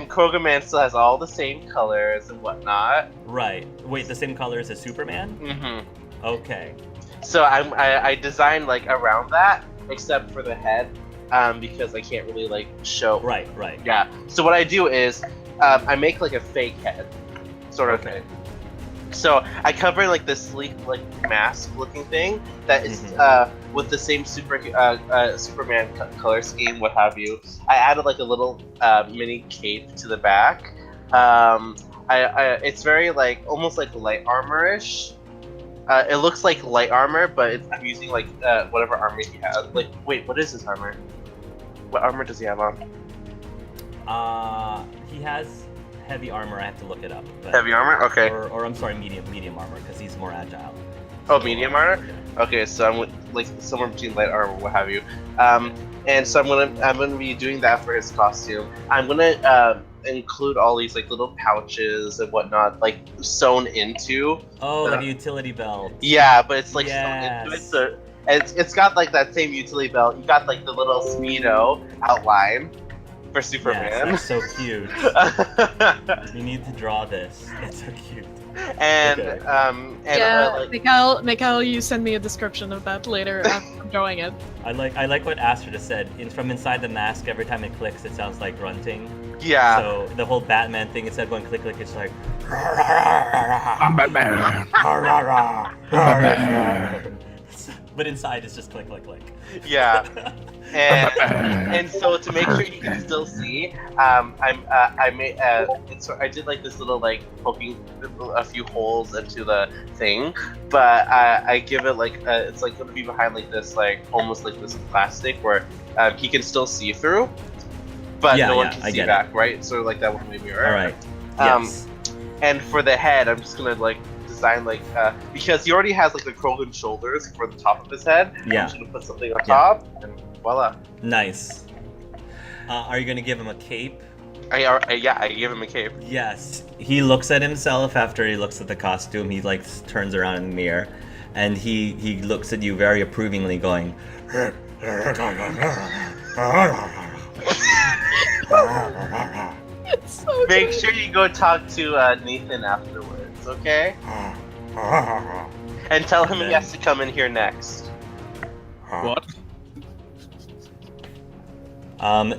Krogan Man still has all the same colors and whatnot. Right. Wait, the same colors as Superman? Mm-hmm. Okay. So I designed like around that, except for the head, because I can't really like show. Right. Yeah. So what I do is, I make like a fake head, sort of Okay. thing. So I cover like this sleek like mask-looking thing that is with the same Superman color scheme, what have you. I added like a little mini cape to the back. It's very like almost like light armor-ish. It looks like light armor, but I'm using like whatever armor he has. Like, wait, what is his armor? What armor does he have on? He has heavy armor. I have to look it up. But, Heavy armor? Okay. Or I'm sorry, medium armor because he's more agile. Oh, medium armor? Okay, so I'm with, like somewhere between light armor, what have you. And so I'm gonna be doing that for his costume. I'm gonna include all these like little pouches and whatnot, like sewn into. Oh, like a utility belt. Yeah, but it's like sewn Yes. into it. So it's got like that same utility belt. You got like the little Speedo outline for Yes, Superman. that's so cute. You need to draw this. It's so cute. and Okay. like, Mikhail, you send me a description of that later. I'm drawing it. I like what Astrid just said. From inside the mask, every time it clicks, it sounds like grunting. yeah. So the whole Batman thing, instead of going click click, it's like. I'm Batman. But inside it's just click click click. Yeah, and so to make sure you can still see, I did like this little like poking a few holes into the thing, but I give it like it's like gonna be behind like this like almost like this plastic where he can still see through, but Yeah, no one yeah, can I see get it. back, right? So like that one way mirror. All right. Um, Yes. And for the head, I'm just gonna like design like because he already has like the Krogan shoulders for the top of his head. Yeah. I'm just gonna put something on Yeah. top, and voila. Nice. Are you gonna give him a cape? I give him a cape. Yes. He looks at himself after he looks at the costume. He like turns around in the mirror, and he looks at you very approvingly, going. It's so Make good. sure you go talk to Nathan afterwards, okay? And tell him he has to come in here next. What?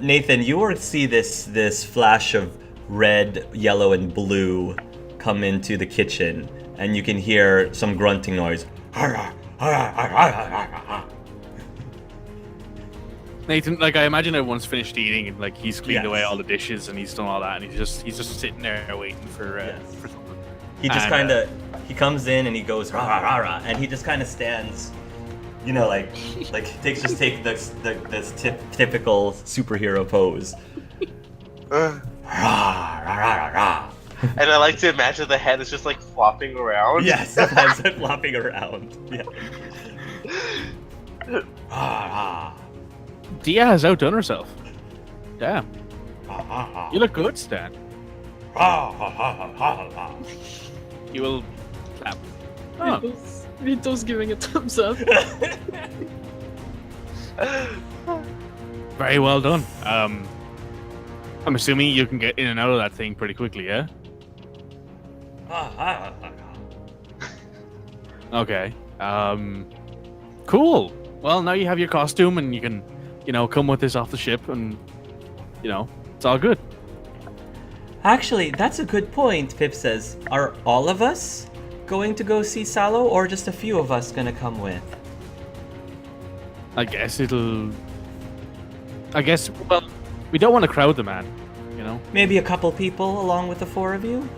Nathan, you will see this flash of red, yellow, and blue come into the kitchen, and you can hear some grunting noise. Nathan, like I imagine everyone's finished eating and like he's cleaned Yes. away all the dishes and he's done all that and he's just sitting there waiting for Yes. for something. He just And, kind of he comes in and he goes rah rah rah rah, and he just kind of stands, you know, like take this typical superhero pose. Ugh. Rah rah rah rah rah. And I like to imagine the head is just like flopping around. Yes, the head's like flopping around. Yeah. Rah rah. Dia has outdone herself. Damn. Rah You look good, Stan. rah rah rah rah. You will clap. Oh, Rito's giving a thumbs up. very well done. I'm assuming you can get in and out of that thing pretty quickly, yeah? Okay. Cool. Well, now you have your costume and you can, come with this off the ship and, it's all good. Actually, that's a good point, Pip says. Are all of us going to go see Salo, or just a few of us gonna come with? I guess, well, we don't want to crowd the man, Maybe a couple people along with the four of you?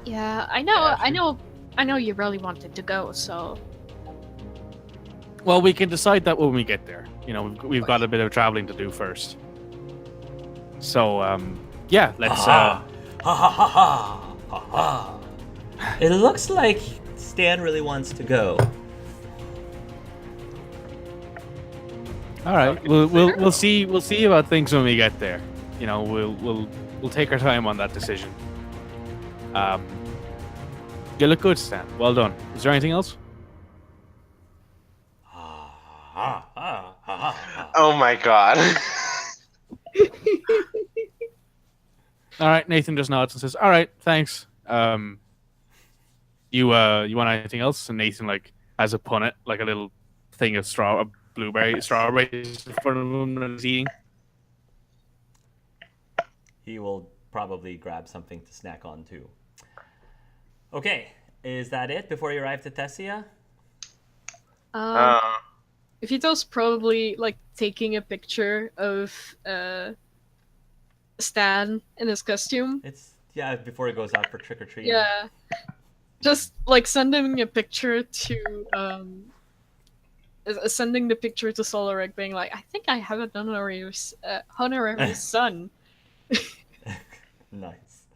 Yeah, I know you really wanted to go, so Well, we can decide that when we get there. We've got a bit of traveling to do first. So, yeah, let's. Ha ha ha ha ha ha. It looks like Stan really wants to go. All right, we'll see about things when we get there. We'll take our time on that decision. You look good, Stan. Well done. Is there anything else? Oh my god. All right, Nathan just nods and says, "All right, thanks." You want anything else? And Nathan has a punnet, like a little thing of strawberries in front of him and he's eating. He will probably grab something to snack on too. Okay, is that it before you arrive to Tessia? Vito's probably taking a picture of Stan in his costume. Before he goes out for trick or treating. Yeah, just send him a picture to sending the picture to Solaric, being like, I think I have an honorary son. Nice.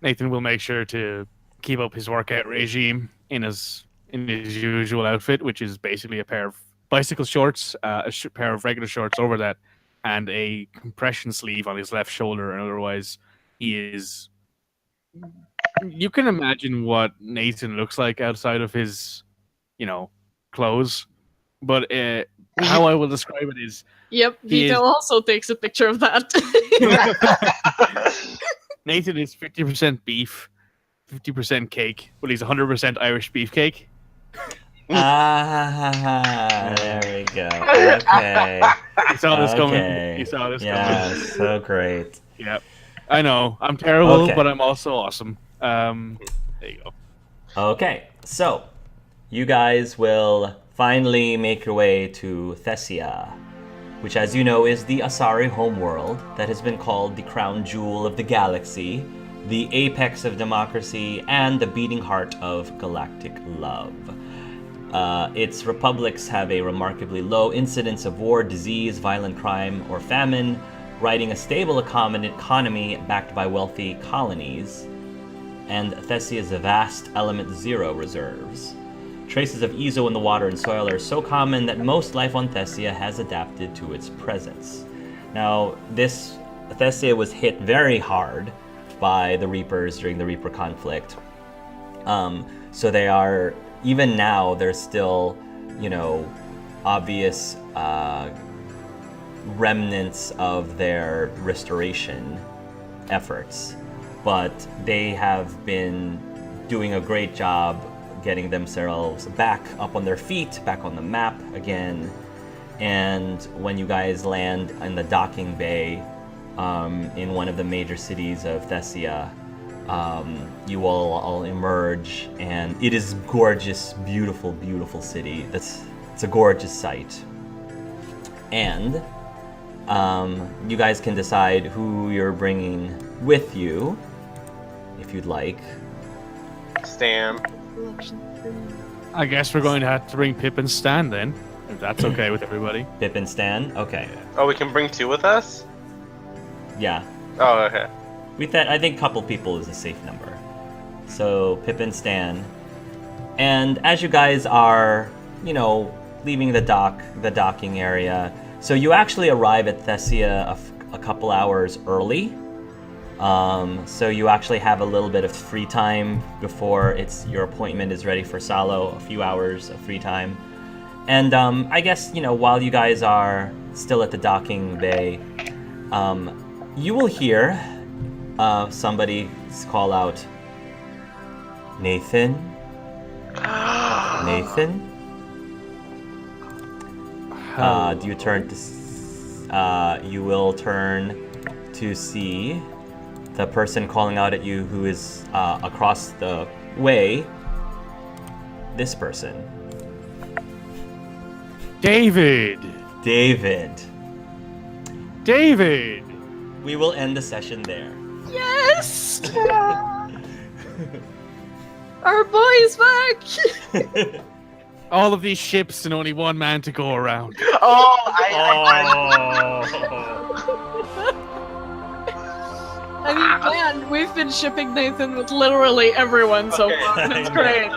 Nathan will make sure to keep up his workout regime in his usual outfit, which is basically a pair of bicycle shorts, pair of regular shorts over that, and a compression sleeve on his left shoulder. And otherwise, he is. You can imagine what Nathan looks like outside of his, clothes. But how I will describe it is. Yep, Vito also takes a picture of that. Nathan is 50% beef, 50% cake, but he's 100% Irish beefcake. There we go. Okay. You saw this coming. You saw this coming. Yeah, so great. Yep. I know. I'm terrible, but I'm also awesome. There you go. Okay, so you guys will finally make your way to Tessia, which, as you know, is the Asari homeworld that has been called the crown jewel of the galaxy, the apex of democracy, and the beating heart of galactic love. Its republics have a remarkably low incidence of war, disease, violent crime, or famine, riding a stable economy backed by wealthy colonies, and Thessia's vast Element Zero reserves. Traces of Ezo in the water and soil are so common that most life on Tessia has adapted to its presence. Now, Tessia was hit very hard by the Reapers during the Reaper conflict. So they are, even now, there's still, obvious remnants of their restoration efforts. But they have been doing a great job getting themselves back up on their feet, back on the map again. And when you guys land in the docking bay in one of the major cities of Tessia, you will all emerge, and it is gorgeous, beautiful, beautiful city. It's a gorgeous sight. And you guys can decide who you're bringing with you, if you'd like. Stan. I guess we're going to have to bring Pip and Stan then, if that's okay with everybody. Pip and Stan? Okay. Oh, we can bring two with us? Yeah. Oh, okay. I think couple people is a safe number. So, Pip and Stan. And as you guys are, leaving the docking area, so you actually arrive at Tessia a couple hours early. So you actually have a little bit of free time before your appointment is ready for Salo, a few hours of free time. And I guess, while you guys are still at the docking bay, You will hear somebody call out, Nathan? Nathan? Do you turn to... you will turn to see the person calling out at you who is across the way. This person. David! David. David! We will end the session there. Yes! Our boy is back! All of these ships and only one man to go around. Oh, I mean, man, we've been shipping Nathan with literally everyone so Okay. far. It's great.